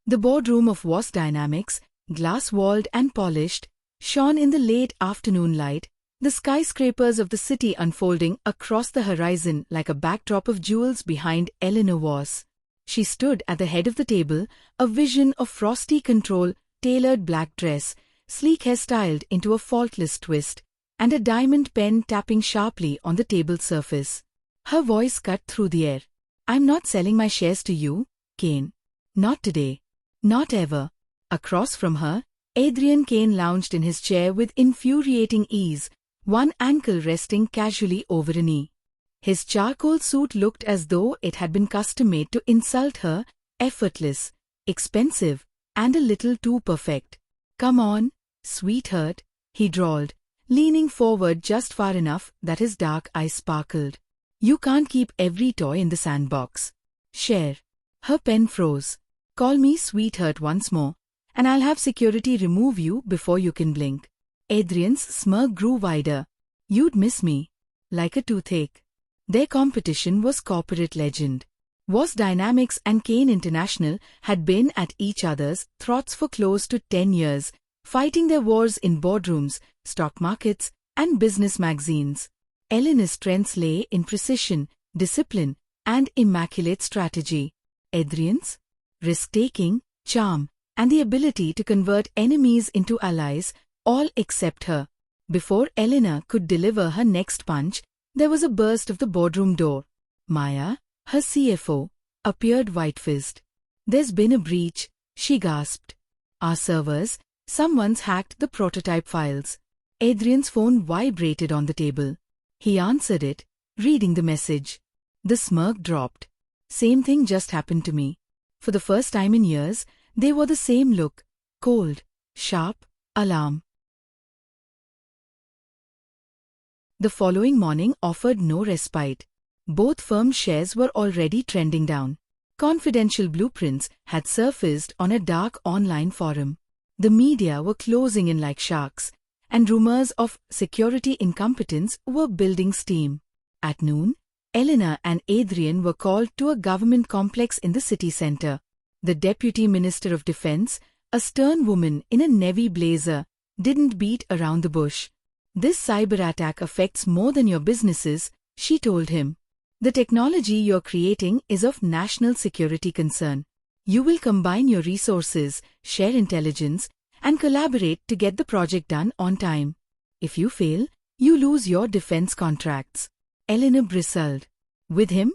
The boardroom of Voss Dynamics, glass-walled and polished, shone in the late afternoon light, the skyscrapers of the city unfolding across the horizon like a backdrop of jewels behind Elena Voss. She stood at the head of the table, a vision of frosty control, tailored black dress, sleek hair styled into a faultless twist, and a diamond pen tapping sharply on the table surface. Her voice cut through the air. "I'm not selling my shares to you, Kane. Not today. Not ever." Across from her, Adrian Kane lounged in his chair with infuriating ease, one ankle resting casually over a knee. His charcoal suit looked as though it had been custom-made to insult her, effortless, expensive, and a little too perfect. "Come on, sweetheart," he drawled, leaning forward just far enough that his dark eyes sparkled. "You can't keep every toy in the sandbox. Share." Her pen froze. "Call me sweetheart once more, and I'll have security remove you before you can blink." Adrian's smirk grew wider. "You'd miss me. Like a toothache." Their competition was corporate legend. Voss Dynamics and Kane International had been at each other's throats for close to 10 years, fighting their wars in boardrooms, stock markets, and business magazines. Elena's strengths lay in precision, discipline, and immaculate strategy. Adrian's? Risk-taking, charm, and the ability to convert enemies into allies, all except her. Before Elena could deliver her next punch, there was a burst of the boardroom door. Maya, her CFO, appeared white-faced. "There's been a breach," she gasped. "Our servers, someone's hacked the prototype files." Adrian's phone vibrated on the table. He answered it, reading the message. The smirk dropped. "Same thing just happened to me." For the first time in years, they wore the same look, cold, sharp, alarm. The following morning offered no respite. Both firms' shares were already trending down. Confidential blueprints had surfaced on a dark online forum. The media were closing in like sharks, and rumors of security incompetence were building steam. At noon, Elena and Adrian were called to a government complex in the city center. The Deputy Minister of Defense, a stern woman in a navy blazer, didn't beat around the bush. "This cyberattack affects more than your businesses," she told him. "The technology you're creating is of national security concern. You will combine your resources, share intelligence, and collaborate to get the project done on time. If you fail, you lose your defense contracts." Elena bristled. "With him?"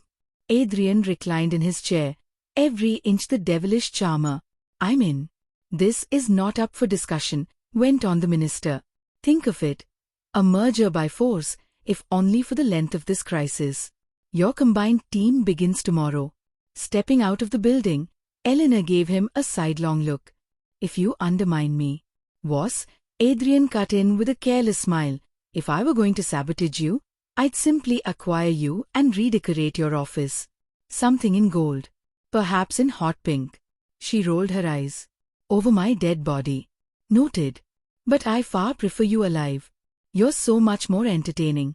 Adrian reclined in his chair, every inch the devilish charmer. "I'm in." "This is not up for discussion," went on the minister. "Think of it. A merger by force, if only for the length of this crisis. Your combined team begins tomorrow." Stepping out of the building, Elena gave him a sidelong look. "If you undermine me, Voss," Adrian cut in with a careless smile, "if I were going to sabotage you, I'd simply acquire you and redecorate your office. Something in gold. Perhaps in hot pink." She rolled her eyes. "Over my dead body." "Noted. But I far prefer you alive. You're so much more entertaining."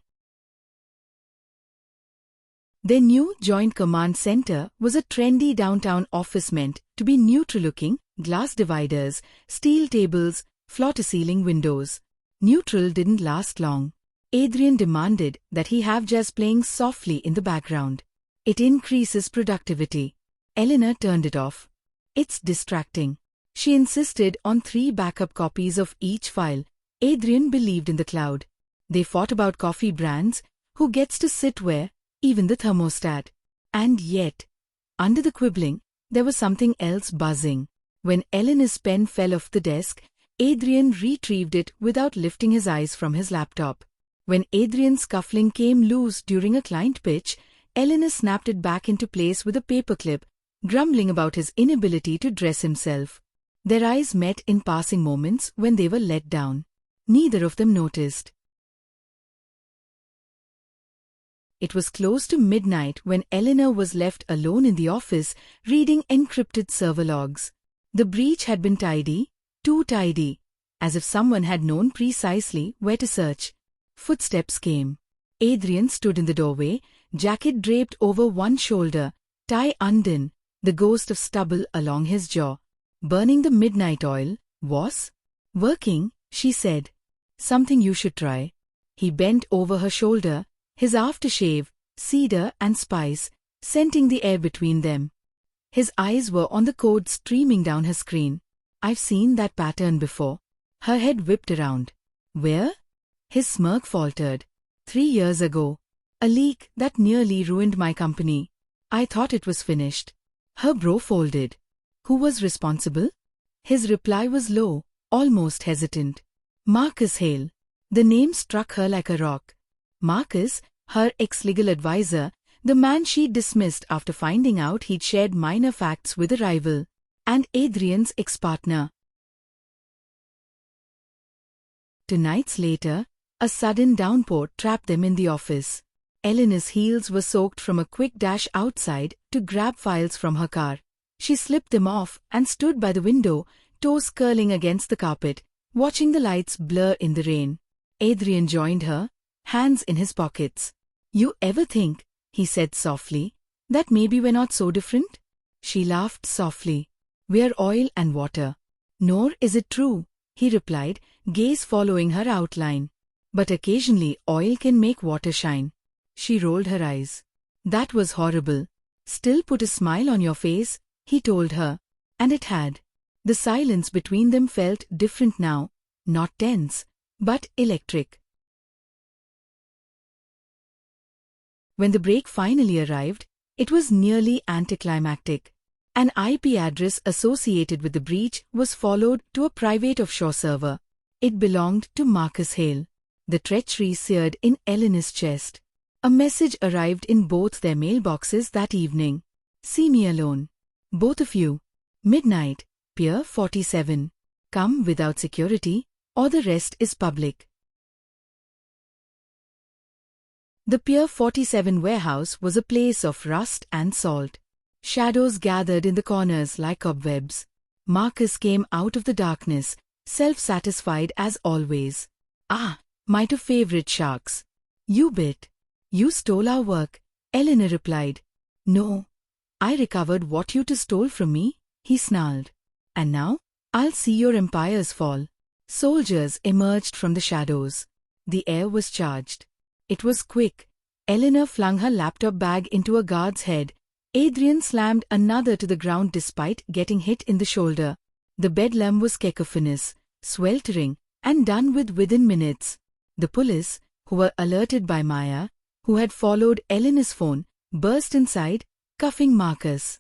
Their new Joint Command Center was a trendy downtown office meant to be neutral-looking, glass dividers, steel tables, floor-to-ceiling windows. Neutral didn't last long. Adrian demanded that he have jazz playing softly in the background. "It increases productivity." Elena turned it off. "It's distracting." She insisted on 3 backup copies of each file. Adrian believed in the cloud. They fought about coffee brands, who gets to sit where, even the thermostat. And yet, under the quibbling, there was something else buzzing. When Elena's pen fell off the desk, Adrian retrieved it without lifting his eyes from his laptop. When Adrian's scuffling came loose during a client pitch, Elena snapped it back into place with a paperclip, grumbling about his inability to dress himself. Their eyes met in passing moments when they were let down. Neither of them noticed. It was close to midnight when Elena was left alone in the office reading encrypted server logs. The breach had been tidy, too tidy, as if someone had known precisely where to search. Footsteps came. Adrian stood in the doorway, jacket draped over one shoulder, tie undone, the ghost of stubble along his jaw. Burning the midnight oil, Voss? Working, she said. Something you should try. He bent over her shoulder, his aftershave, cedar and spice, scenting the air between them. His eyes were on the code streaming down her screen. I've seen that pattern before. Her head whipped around. Where? His smirk faltered. 3 years ago. A leak that nearly ruined my company. I thought it was finished. Her brow folded. Who was responsible? His reply was low, almost hesitant. Marcus Hale. The name struck her like a rock. Marcus, her ex-legal advisor, the man she'd dismissed after finding out he'd shared minor facts with a rival, and Adrian's ex-partner. 2 nights later, a sudden downpour trapped them in the office. Elena's heels were soaked from a quick dash outside to grab files from her car. She slipped them off and stood by the window, toes curling against the carpet, watching the lights blur in the rain. Adrian joined her, hands in his pockets. You ever think, he said softly, that maybe we're not so different? She laughed softly. We're oil and water. Nor is it true, he replied, gaze following her outline. But occasionally oil can make water shine. She rolled her eyes. That was horrible. Still put a smile on your face, he told her. And it had. The silence between them felt different now, not tense, but electric. When the break finally arrived, it was nearly anticlimactic. An IP address associated with the breach was followed to a private offshore server. It belonged to Marcus Hale. The treachery seared in Elena's chest. A message arrived in both their mailboxes that evening. See me alone. Both of you. Midnight, Pier 47. Come without security, or the rest is public. The Pier 47 warehouse was a place of rust and salt. Shadows gathered in the corners like cobwebs. Marcus came out of the darkness, self-satisfied as always. Ah, my 2 favorite sharks. You bit. You stole our work, Elena replied. No. I recovered what you 2 stole from me, he snarled. And now, I'll see your empires fall. Soldiers emerged from the shadows. The air was charged. It was quick. Elena flung her laptop bag into a guard's head. Adrian slammed another to the ground despite getting hit in the shoulder. The bedlam was cacophonous, sweltering, and done with within minutes. The police, who were alerted by Maya, who had followed Elena's phone, burst inside, cuffing Marcus.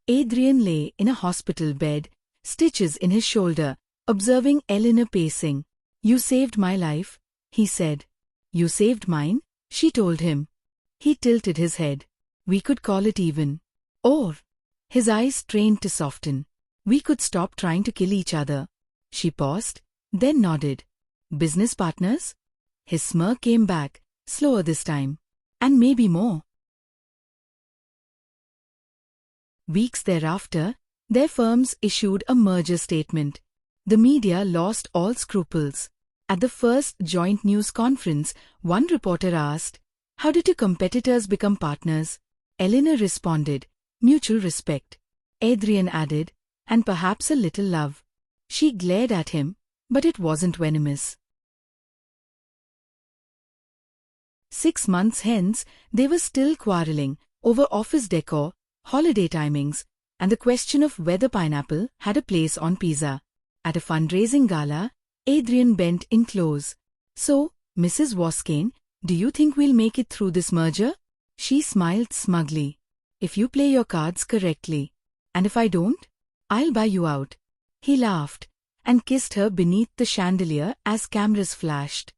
Adrian lay in a hospital bed, stitches in his shoulder, observing Elena pacing. You saved my life, he said. You saved mine, she told him. He tilted his head. We could call it even. Or, his eyes strained to soften. We could stop trying to kill each other. She paused, then nodded. Business partners? His smirk came back, slower this time. And maybe more. Weeks thereafter, their firms issued a merger statement. The media lost all scruples. At the first joint news conference, one reporter asked, How did your competitors become partners? Elena responded, Mutual respect. Adrian added, And perhaps a little love. She glared at him, but it wasn't venomous. 6 months hence, they were still quarreling over office decor, holiday timings, and the question of whether pineapple had a place on pizza. At a fundraising gala, Adrian bent in close. So, Mrs. Voss, Kane, do you think we'll make it through this merger? She smiled smugly. If you play your cards correctly. And if I don't, I'll buy you out. He laughed and kissed her beneath the chandelier as cameras flashed.